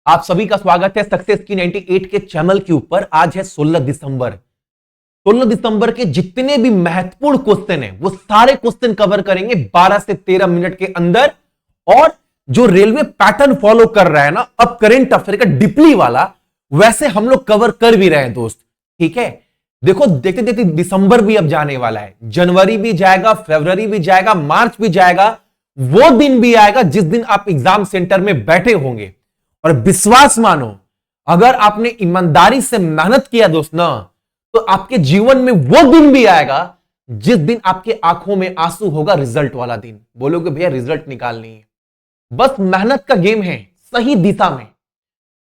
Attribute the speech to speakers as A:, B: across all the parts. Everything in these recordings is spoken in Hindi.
A: आप सभी का स्वागत है सक्सेस की 98 के चैनल के ऊपर। आज है 16 दिसंबर। 16 दिसंबर के जितने भी महत्वपूर्ण क्वेश्चन हैं वो सारे क्वेश्चन कवर करेंगे 12 से 13 मिनट के अंदर। और जो रेलवे पैटर्न फॉलो कर रहा है ना अब करंट अफेयर का डीपली वाला, वैसे हम लोग कवर कर भी रहे हैं दोस्त। ठीक है, देखो देखते देखते दिसंबर भी अब जाने वाला है, जनवरी भी जाएगा, फरवरी भी जाएगा, मार्च भी जाएगा। वो दिन भी आएगा जिस दिन आप एग्जाम सेंटर में बैठे होंगे। और विश्वास मानो, अगर आपने ईमानदारी से मेहनत किया दोस्त ना, तो आपके जीवन में वो दिन भी आएगा जिस दिन आपके आंखों में आंसू होगा, रिजल्ट वाला दिन। बोलोगे भैया रिजल्ट निकालनी है, बस मेहनत का गेम है सही दिशा में,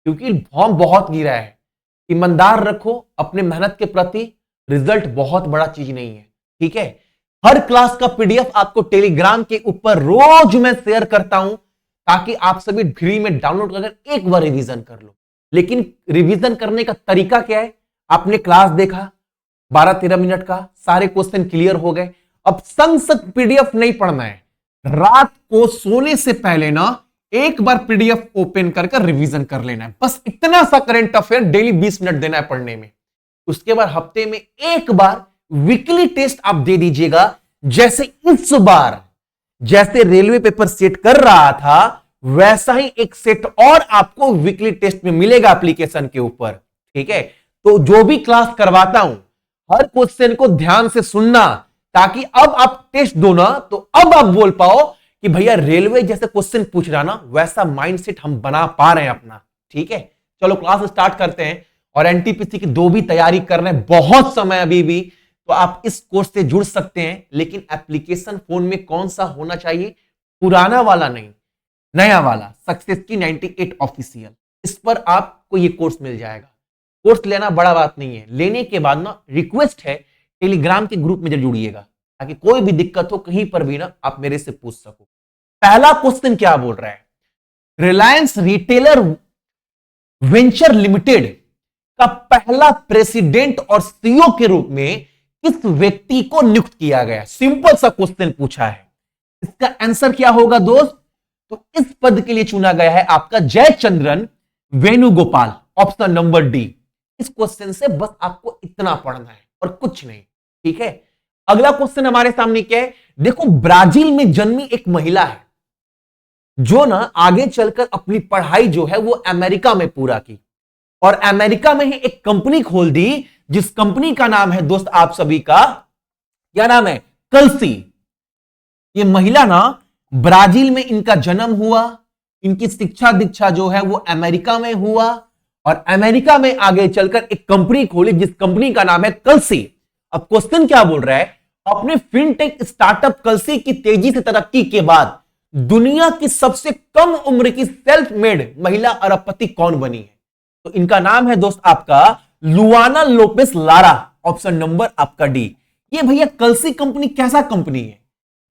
A: क्योंकि फॉर्म बहुत गिरा है। ईमानदार रखो अपने मेहनत के प्रति, रिजल्ट बहुत बड़ा चीज नहीं है। ठीक है, हर क्लास का पीडीएफ आपको टेलीग्राम के ऊपर रोज मैं शेयर करता हूं, ताकि आप सभी फ्री में डाउनलोड कर एक बार रिवीजन कर लो। लेकिन रिवीजन करने का तरीका क्या है? आपने क्लास देखा 12-13 मिनट का, सारे क्वेश्चन क्लियर हो गए। अब संग संग पीडीएफ नहीं पढ़ना है, रात को सोने से पहले ना एक बार पीडीएफ ओपन कर रिवीजन कर लेना है। बस इतना सा करंट अफेयर डेली 20 मिनट देना है पढ़ने में। उसके बाद हफ्ते में एक बार वीकली टेस्ट आप दे दीजिएगा। जैसे इस बार जैसे रेलवे पेपर सेट कर रहा था, वैसा ही एक सेट और आपको वीकली टेस्ट में मिलेगा एप्लीकेशन के ऊपर। ठीक है, तो जो भी क्लास करवाता हूं हर क्वेश्चन को ध्यान से सुनना, ताकि अब आप टेस्ट दो ना तो अब आप बोल पाओ कि भैया रेलवे जैसे क्वेश्चन पूछ रहा ना, वैसा माइंडसेट हम बना पा रहे हैं अपना। ठीक है, चलो क्लास स्टार्ट करते हैं। और एनटीपीसी की 2 भी तैयारी कर रहे हैं, बहुत समय अभी भी, तो आप इस कोर्स से जुड़ सकते हैं। लेकिन एप्लीकेशन फोन में कौन सा होना चाहिए? पुराना वाला नहीं, नया वाला, सक्सेस की 98 ऑफिशियल। इस पर आपको ये कोर्स मिल जाएगा। कोर्स लेना बड़ा बात नहीं है, लेने के बाद ना रिक्वेस्ट है टेलीग्राम के ग्रुप में जुड़िएगा, ताकि कोई भी दिक्कत हो कहीं पर भी ना आप मेरे से पूछ सको। पहला क्वेश्चन क्या बोल रहा है? रिलायंस रिटेलर वेंचर लिमिटेड का पहला प्रेसिडेंट और सीईओ के रूप में किस व्यक्ति को नियुक्त किया गया? सिंपल सा क्वेश्चन पूछा है। इसका आंसर क्या होगा दोस्त? तो इस पद के लिए चुना गया है आपका Jayachandran Venugopal, option number D. इस क्वेश्चन से बस आपको इतना पढ़ना है और कुछ नहीं। ठीक है, अगला क्वेश्चन हमारे सामने क्या है? देखो, ब्राजील में जन्मी एक महिला है जो ना आगे चलकर अपनी पढ़ाई जो है वो अमेरिका में पूरा की, और अमेरिका में ही एक कंपनी खोल दी, जिस कंपनी का नाम है दोस्त आप सभी का, क्या नाम है? कल्सी। ये महिला ना ब्राजील में इनका जन्म हुआ, इनकी शिक्षा दीक्षा जो है वो अमेरिका में हुआ, और अमेरिका में आगे चलकर एक कंपनी खोली जिस कंपनी का नाम है कल्सी। अब क्वेश्चन क्या बोल रहा है? अपने फिनटेक स्टार्टअप कल्सी की तेजी से तरक्की के बाद दुनिया की सबसे कम उम्र की सेल्फ मेड महिला अरबपति कौन बनी है? तो इनका नाम है दोस्त आपका लुआना लोपेस लारा, ऑप्शन नंबर आपका डी। ये भैया कल्सी कंपनी कैसा कंपनी है?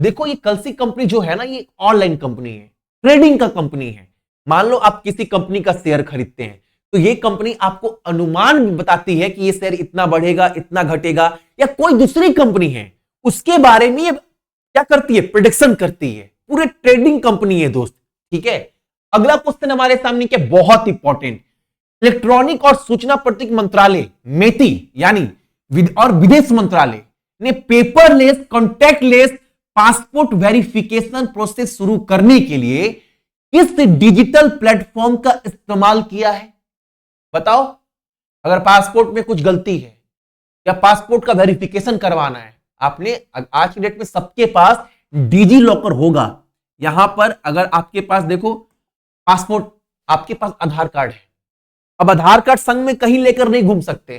A: देखो, ये कल्सी कंपनी जो है ना, ये ऑनलाइन कंपनी है, ट्रेडिंग का कंपनी है। मान लो आप किसी कंपनी का शेयर खरीदते हैं, तो ये कंपनी आपको अनुमान भी बताती है कि ये शेयर इतना बढ़ेगा, इतना घटेगा, या कोई दूसरी कंपनी है उसके बारे में ये क्या करती है? प्रेडिक्शन करती है। पूरे ट्रेडिंग कंपनी है दोस्त। ठीक है, अगला क्वेश्चन हमारे सामने क्या? बहुत इंपॉर्टेंट। इलेक्ट्रॉनिक और सूचना प्रौद्योगिकी मंत्रालय मेटी यानी और विदेश मंत्रालय ने paperless contactless passport verification process शुरू करने के लिए किस डिजिटल प्लेटफॉर्म का इस्तेमाल किया है? बताओ, अगर पासपोर्ट में कुछ गलती है या पासपोर्ट का वेरिफिकेशन करवाना है, आपने आज की डेट में सबके पास डिजी लॉकर होगा। यहां पर अगर आपके पास देखो पासपोर्ट, आपके पास आधार कार्ड है, अब आधार कार्ड संग में कहीं लेकर नहीं घूम सकते,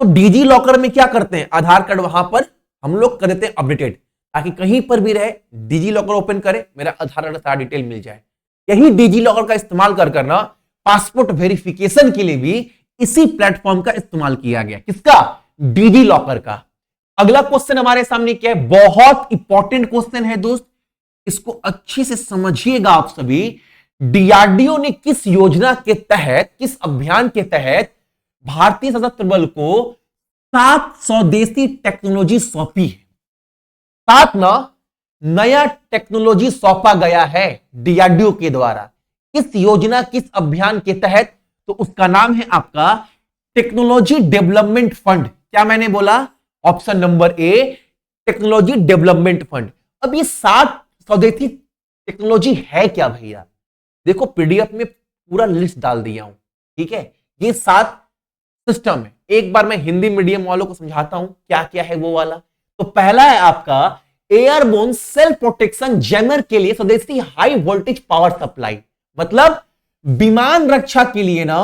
A: तो डिजी लॉकर में क्या करते हैं? आधार कार्ड वहां पर हम लोग कर देते हैं अपडेटेड, ताकि कहीं पर भी रहे डिजी लॉकर ओपन करे, मेरा आधार कार्ड सारा डिटेल मिल जाए। यही डिजी लॉकर का इस्तेमाल कर करना पासपोर्ट वेरिफिकेशन के लिए भी इसी प्लेटफॉर्म का इस्तेमाल किया गया। किसका? डिजी लॉकर का। अगला क्वेश्चन हमारे सामने क्या है? बहुत इंपॉर्टेंट क्वेश्चन है दोस्त, इसको अच्छे से समझिएगा आप सभी। डीआरडीओ ने किस योजना के तहत, किस अभियान के तहत भारतीय सशस्त्र बल को 7 स्वदेशी टेक्नोलॉजी सौंपी है? 7 ना नया टेक्नोलॉजी सौंपा गया है डीआरडीओ के द्वारा। किस योजना, किस अभियान के तहत? तो उसका नाम है आपका टेक्नोलॉजी डेवलपमेंट फंड। क्या मैंने बोला? Option number A, technology development fund. अब ये 7 स्वदेशी टेक्नोलॉजी है क्या भैया? देखो पीडीएफ में पूरा लिस्ट डाल दिया हूं, ठीक है। ये 7 सिस्टम है। एक बार मैं हिंदी मीडियम वालों को समझाता हूं क्या क्या है वो वाला। तो पहला है आपका एयरबोर्न सेल्फ प्रोटेक्शन जैमर के लिए स्वदेशी हाई वोल्टेज पावर सप्लाई, मतलब विमान रक्षा के लिए ना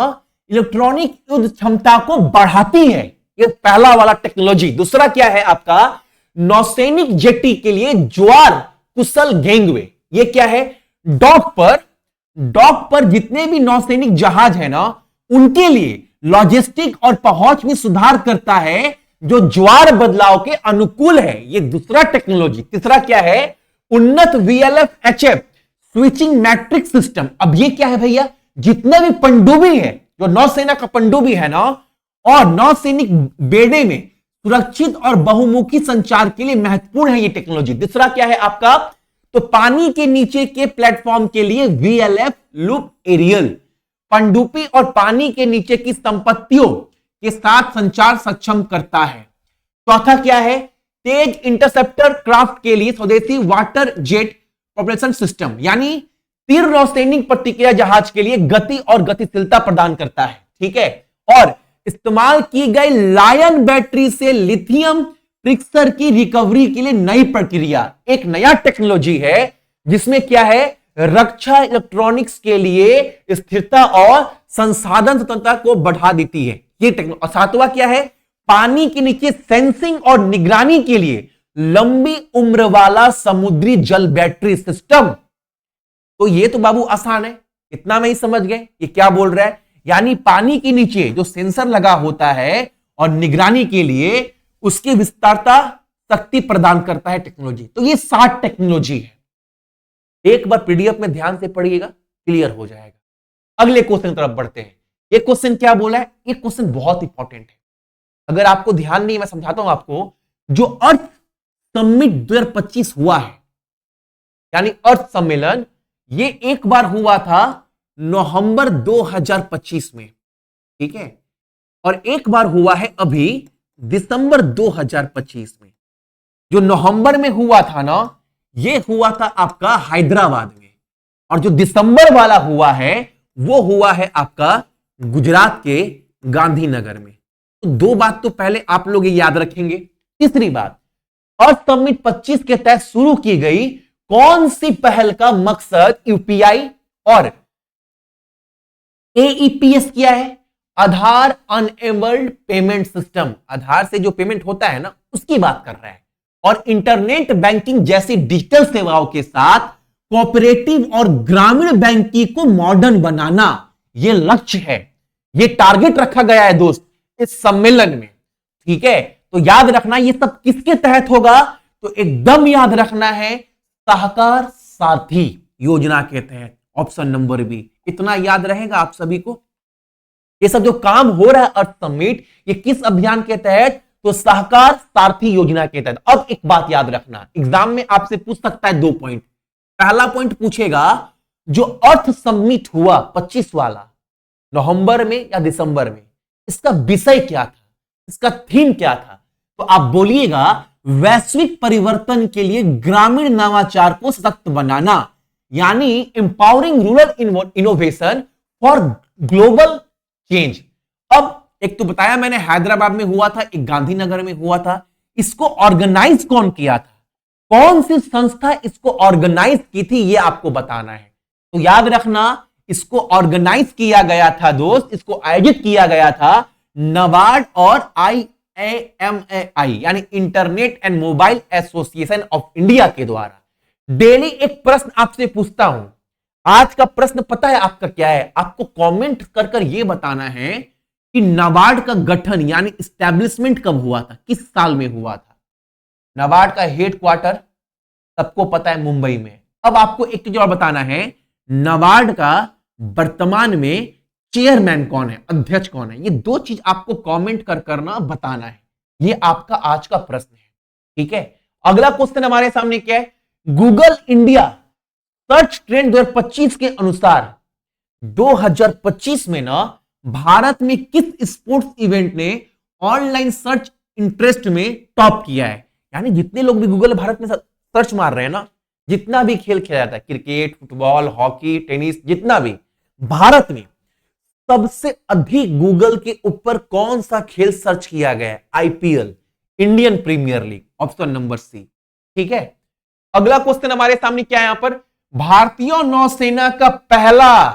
A: इलेक्ट्रॉनिक युद्ध क्षमता को बढ़ाती है, ये पहला वाला टेक्नोलॉजी। दूसरा क्या है आपका नौसैनिक जेटी के लिए ज्वार कुशल गैंगवे। ये क्या है? डॉक पर जितने भी नौसैनिक जहाज है ना उनके लिए लॉजिस्टिक और पहुंच में सुधार करता है जो ज्वार बदलाव के अनुकूल है। ये दूसरा टेक्नोलॉजी। तीसरा क्या है? उन्नत VLF-HF स्विचिंग मैट्रिक्स सिस्टम। अब ये क्या है भैया? जितने भी पनडुब्बी है, जो नौसेना का पनडुब्बी है ना, और नौसैनिक बेड़े में सुरक्षित और बहुमुखी संचार के लिए महत्वपूर्ण है ये टेक्नोलॉजी। दूसरा क्या है आपका? तो पानी के नीचे के प्लेटफॉर्म के लिए VLF लूप एरियल, पनडुब्बी और पानी के नीचे की संपत्तियों के साथ संचार सक्षम करता है। चौथा क्या है? तेज इंटरसेप्टर क्राफ्ट के लिए स्वदेशी वाटर जेट प्रोपल्शन सिस्टम, यानी तीर नौसैनिक प्रतिक्रिया जहाज के लिए गति और गतिशीलता प्रदान करता है, ठीक है। और इस्तेमाल की गई लायन बैटरी से लिथियम प्रिक्सर की रिकवरी के लिए नई प्रक्रिया, एक नया टेक्नोलॉजी है जिसमें क्या है? रक्षा इलेक्ट्रॉनिक्स के लिए स्थिरता और संसाधन स्वतंत्रता को बढ़ा देती है ये टेक्नोलॉजी। और सातवां क्या है? पानी के नीचे सेंसिंग और निगरानी के लिए लंबी उम्र वाला समुद्री जल बैटरी सिस्टम। तो ये तो बाबू आसान है, इतना में ही समझ गए ये क्या बोल रहा है। यानी पानी के नीचे जो सेंसर लगा होता है और निगरानी के लिए उसकी विस्तारता शक्ति प्रदान करता है टेक्नोलॉजी। तो ये 7 टेक्नोलॉजी है। एक बार पीडीएफ में ध्यान से पढ़िएगा, क्लियर हो जाएगा। अगले क्वेश्चन की तरफ बढ़ते हैं। ये क्वेश्चन क्या बोला है? ये क्वेश्चन बहुत इंपॉर्टेंट है। अगर आपको ध्यान नहीं, मैं समझाता हूं आपको। जो अर्थ समिट 2025 हुआ है, यानी अर्थ सम्मेलन, ये एक बार हुआ था नवंबर 2025 में, ठीक है, और एक बार हुआ है अभी दिसंबर 2025 में। जो नवंबर में हुआ था ना, ये हुआ था आपका हैदराबाद में, और जो दिसंबर वाला हुआ है वो हुआ है आपका गुजरात के गांधीनगर में। तो 2 बात तो पहले आप लोग ये याद रखेंगे। तीसरी बात, अर्थ समिट 25 के तहत शुरू की गई कौन सी पहल का मकसद यूपीआई और AEPS क्या है? आधार अनएबल्ड पेमेंट सिस्टम, आधार से जो पेमेंट होता है ना उसकी बात कर रहा है। और इंटरनेट बैंकिंग जैसी डिजिटल सेवाओं के साथ कोऑपरेटिव और ग्रामीण बैंकिंग को मॉडर्न बनाना, यह लक्ष्य है, यह टारगेट रखा गया है दोस्त इस सम्मेलन में, ठीक है। तो याद रखना ये सब किसके तहत होगा? तो एकदम याद रखना है सहकार साथी योजना के तहत, ऑप्शन नंबर बी। इतना याद रहेगा आप सभी को। ये सब जो काम हो रहा है अर्थ समिट, ये किस अभियान के तहत? तो सहकार सारथी योजना के तहत। अब एक बात याद रखना, एग्जाम में आपसे पूछ सकता है 2 पॉइंट। पहला पॉइंट पूछेगा जो अर्थ समिट हुआ 25 वाला, नवंबर में या दिसंबर में, इसका विषय क्या था, इसका थीम क्या था? तो आप बोलिएगा वैश्विक परिवर्तन के लिए ग्रामीण नवाचार को सशक्त बनाना, यानी empowering rural innovation for global change. अब एक तो बताया मैंने हैदराबाद में हुआ था, एक गांधीनगर में हुआ था। इसको ऑर्गेनाइज कौन किया था? कौन सी संस्था इसको ऑर्गेनाइज की थी, ये आपको बताना है। तो याद रखना इसको ऑर्गेनाइज किया गया था दोस्त, इसको आयोजित किया गया था नाबार्ड और IAMAI यानी internet and mobile association of India के द्वारा। डेली एक प्रश्न आपसे पूछता हूं, आज का प्रश्न पता है आपका क्या है? आपको कमेंट कर कर यह बताना है कि नाबार्ड का गठन यानी एस्टैब्लिशमेंट कब हुआ था, किस साल में हुआ था। नाबार्ड का हेडक्वार्टर सबको पता है मुंबई में। अब आपको एक चीज और बताना है, नाबार्ड का वर्तमान में चेयरमैन कौन है, अध्यक्ष कौन है। ये 2 चीज आपको कमेंट कर करना बताना है। ये आपका आज का प्रश्न है, ठीक है। अगला क्वेश्चन हमारे सामने क्या है? गूगल इंडिया सर्च ट्रेंड 2025 के अनुसार 2025 में ना भारत में किस स्पोर्ट्स इवेंट ने ऑनलाइन सर्च इंटरेस्ट में टॉप किया है? यानी जितने लोग भी गूगल भारत में सर्च मार रहे हैं ना, जितना भी खेल खेला जाता है, क्रिकेट, फुटबॉल, हॉकी, टेनिस, जितना भी, भारत में सबसे अधिक गूगल के ऊपर कौन सा खेल सर्च किया गया है? IPL, Indian Premier League, option number C. ठीक है, अगला क्वेश्चन हमारे सामने क्या है यहां पर? भारतीय नौसेना का पहला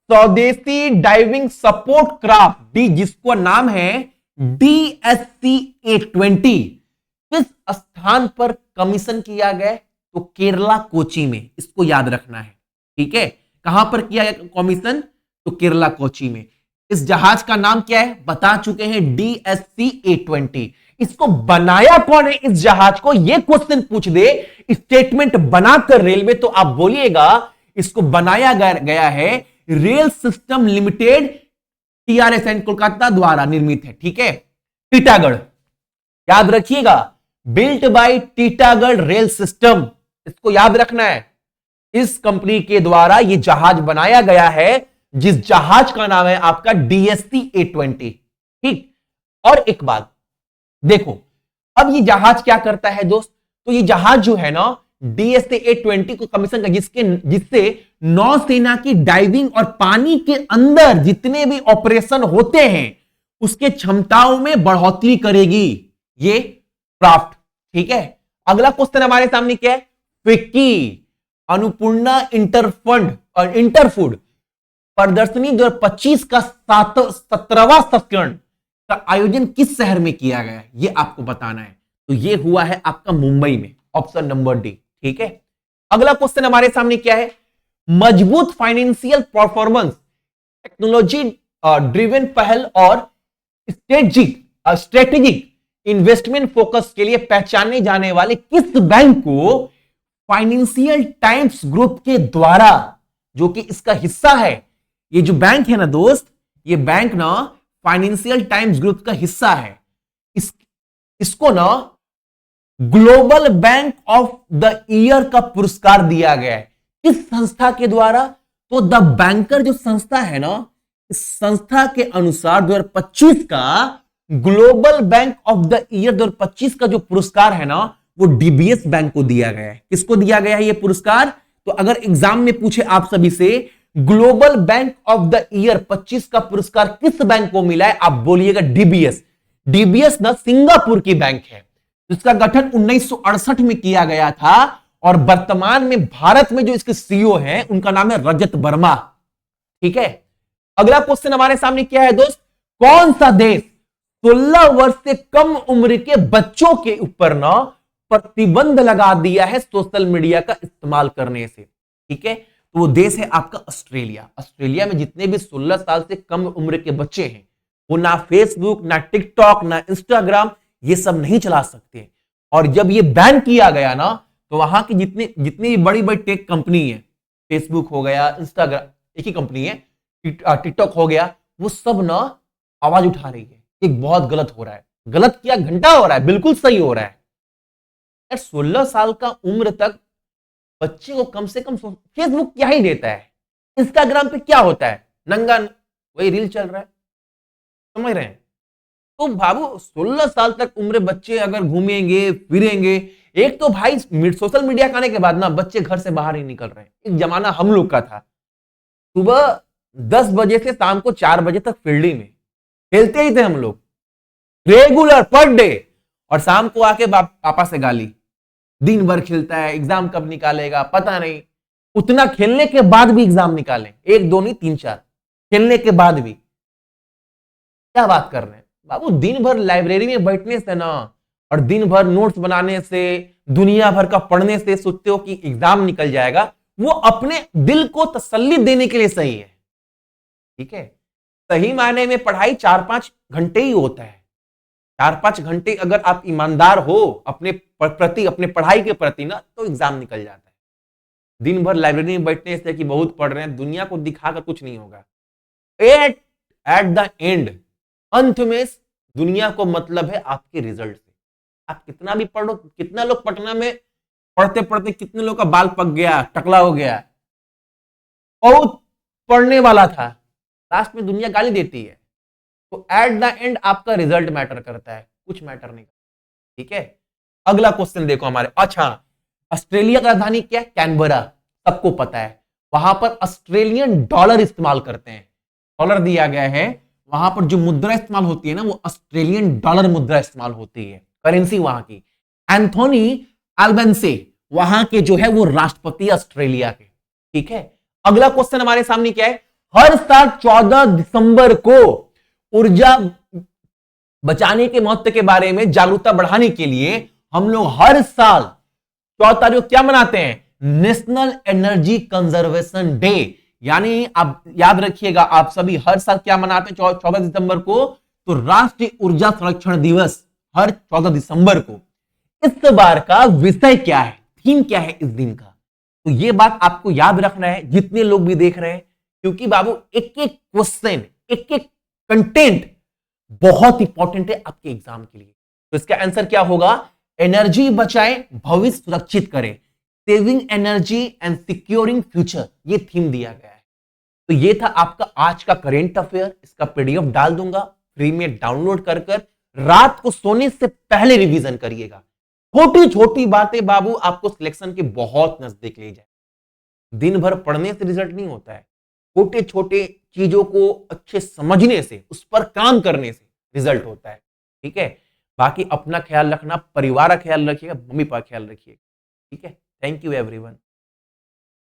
A: स्वदेशी डाइविंग सपोर्ट क्राफ्ट डी, जिसको नाम है DSC-A20, किस स्थान पर कमीशन किया गया? तो केरला कोची में, इसको याद रखना है। ठीक है, कहां पर किया गया कमीशन? तो केरला कोची में। इस जहाज का नाम क्या है? बता चुके हैं, DSC-A20। इसको बनाया कौन है इस जहाज को? यह क्वेश्चन पूछ दे स्टेटमेंट बनाकर रेलवे, तो आप बोलिएगा इसको बनाया गया है rail system limited, TRSN Kolkata द्वारा निर्मित है। ठीक है, टीटागढ़, याद रखिएगा, built by Titagarh rail system, इसको याद रखना है। इस कंपनी के द्वारा यह जहाज बनाया गया है, जिस जहाज का नाम है आपका DSC-A20। ठीक, और एक बात देखो, अब ये जहाज क्या करता है दोस्त? तो ये जहाज जो है ना DSC-A20 को कमीशन का, जिससे नौसेना की डाइविंग और पानी के अंदर जितने भी ऑपरेशन होते हैं उसके क्षमताओं में बढ़ोतरी करेगी ये क्राफ्ट। ठीक है, अगला क्वेश्चन हमारे सामने क्या है? फिक्की अन्नपूर्णा इंटरफंड और इंटरफूड प्रदर्शनी 2025 का 17वां संस्करण का आयोजन किस शहर में किया गया है? यह आपको बताना है। तो यह हुआ है आपका मुंबई में, ऑप्शन नंबर डी। ठीक है, अगला क्वेश्चन हमारे सामने क्या है? मजबूत फाइनेंशियल परफॉर्मेंस, टेक्नोलॉजी ड्रिवन पहल और स्ट्रेटेजिक इन्वेस्टमेंट फोकस के लिए पहचाने जाने वाले किस बैंक को फाइनेंशियल टाइम्स ग्रुप के द्वारा, जो कि इसका हिस्सा है, ये जो बैंक है ना दोस्त, ये बैंक ना फाइनेंशियल टाइम्स ग्रुप का हिस्सा है, इसको ना global bank of the year का पुरस्कार दिया गया है। किस संस्था के द्वारा? तो द बैंकर जो संस्था है ना, इस संस्था के अनुसार 2025 का global bank of the year 2025 का जो पुरस्कार है ना, वो डीबीएस बैंक को दिया गया है। किसको दिया गया है ये पुरस्कार? तो अगर एग्जाम में पूछे आप सभी से global bank of the year 25 का पुरस्कार किस बैंक को मिला है, आप बोलिएगा डीबीएस। डीबीएस ना सिंगापुर की बैंक है, जिसका गठन 1968 में किया गया था, और वर्तमान में भारत में जो इसके सीईओ हैं उनका नाम है रजत वर्मा। ठीक है, अगला क्वेश्चन हमारे सामने क्या है दोस्त? कौन सा देश 16 वर्ष से कम उम्र के बच्चों के ऊपर ना प्रतिबंध लगा दिया है सोशल मीडिया का इस्तेमाल करने से? ठीक है, तो वो देश है आपका ऑस्ट्रेलिया। ऑस्ट्रेलिया में जितने भी 16 साल से कम उम्र के बच्चे हैं, वो ना फेसबुक, ना टिकटॉक, ना इंस्टाग्राम, ये सब नहीं चला सकते। और जब ये बैन किया गया ना, तो वहां की जितनी बड़ी बड़ी टेक कंपनी है, फेसबुक हो गया, इंस्टाग्राम, एक ही कंपनी है, टिकटॉक हो गया, वो सब ना आवाज उठा रही है, एक बहुत गलत हो रहा है। गलत क्या, घंटा हो रहा है, बिल्कुल सही हो रहा है। 16 साल का उम्र तक बच्चे को कम से कम, फेसबुक क्या ही देता है, इंस्टाग्राम पे क्या होता है, नंगा वही रील चल रहा है, समझ रहे हैं? तो बाबू 16 साल तक उम्र बच्चे अगर घूमेंगे फिरेंगे, एक तो भाई सोशल मीडिया का आने के बाद ना बच्चे घर से बाहर ही निकल रहे हैं। एक जमाना हम लोग का था, सुबह 10 बजे से शाम को 4 बजे तक फील्डिंग में खेलते ही थे हम लोग, रेगुलर पर डे, और शाम को आके पापा से गाली, दिन भर खेलता है, एग्जाम कब निकालेगा पता नहीं। उतना खेलने के बाद भी एग्जाम निकालें, 1 2 नहीं 3 4 खेलने के बाद भी, क्या बात कर रहे हैं बाबू? दिन भर लाइब्रेरी में बैठने से ना, और दिन भर नोट्स बनाने से, दुनिया भर का पढ़ने से सोचते हो कि एग्जाम निकल जाएगा, वो अपने दिल को तसल्ली देने के लिए सही है। ठीक है, सही मायने में पढ़ाई 4-5 घंटे ही होता है। 4-5 घंटे अगर आप ईमानदार हो अपने प्रति, अपने पढ़ाई के प्रति ना, तो एग्जाम निकल जाता है। दिन भर लाइब्रेरी में बैठने से कि बहुत पढ़ रहे हैं, दुनिया को दिखाकर कुछ नहीं होगा। एट द एंड, अंत में दुनिया को मतलब है आपके रिजल्ट से। आप कितना भी पढ़ो, कितना लोग पटना में पढ़ते पढ़ते कितने लोग का बाल पक गया, टकला हो गया, बहुत पढ़ने वाला था, लास्ट में दुनिया गाली देती है। तो एट द एंड आपका रिजल्ट मैटर करता है, कुछ मैटर नहीं। ठीक है, अगला क्वेश्चन देखो हमारे। अच्छा, ऑस्ट्रेलिया का राजधानी क्या है? कैनबरा, सबको पता है। वहां पर ऑस्ट्रेलियन डॉलर इस्तेमाल करते हैं, डॉलर दिया गया है। वहां पर जो मुद्रा इस्तेमाल होती है ना, वो ऑस्ट्रेलियन डॉलर मुद्रा इस्तेमाल होती है, करेंसी वहां की। एंथोनी एल्बेंसे वहां के जो है वो राष्ट्रपति ऑस्ट्रेलिया के। ठीक है, अगला क्वेश्चन हमारे सामने क्या है? हर साल 14 दिसंबर को ऊर्जा बचाने के महत्व के बारे में जागरूकता बढ़ाने के लिए हम लोग हर साल 14 तारीख को क्या मनाते हैं? National energy conservation day. यानी आप याद रखिएगा, आप सभी हर साल क्या मनाते हैं 14 दिसंबर को? तो राष्ट्रीय ऊर्जा संरक्षण दिवस, हर 14 दिसंबर को। इस बार का विषय क्या है, थीम क्या है इस दिन का? तो ये बात आपको याद रखना है, जितने लोग भी देख रहे हैं, क्योंकि बाबू एक एक क्वेश्चन, एक एक कंटेंट बहुत इंपॉर्टेंट है आपके एग्जाम के लिए। तो इसका आंसर क्या होगा? एनर्जी बचाएं, भविष्य सुरक्षित करें, saving energy and securing future, ये थीम दिया गया है। तो ये था आपका आज का करेंट अफेयर। इसका पीडीएफ डाल दूंगा, फ्री में डाउनलोड कर रात को सोने से पहले रिवीजन करिएगा। छोटी छोटी बातें बाबू आपको सिलेक्शन के बहुत नजदीक ले जाए। दिन भर पढ़ने से रिजल्ट नहीं होता है, छोटे छोटे चीजों को अच्छे समझने से, उस पर काम करने से रिजल्ट होता है। ठीक है, बाकी अपना ख्याल रखना, परिवार का ख्याल रखिएगा, मम्मी पापा का ख्याल रखिएगा। ठीक है, थैंक यू एवरीवन।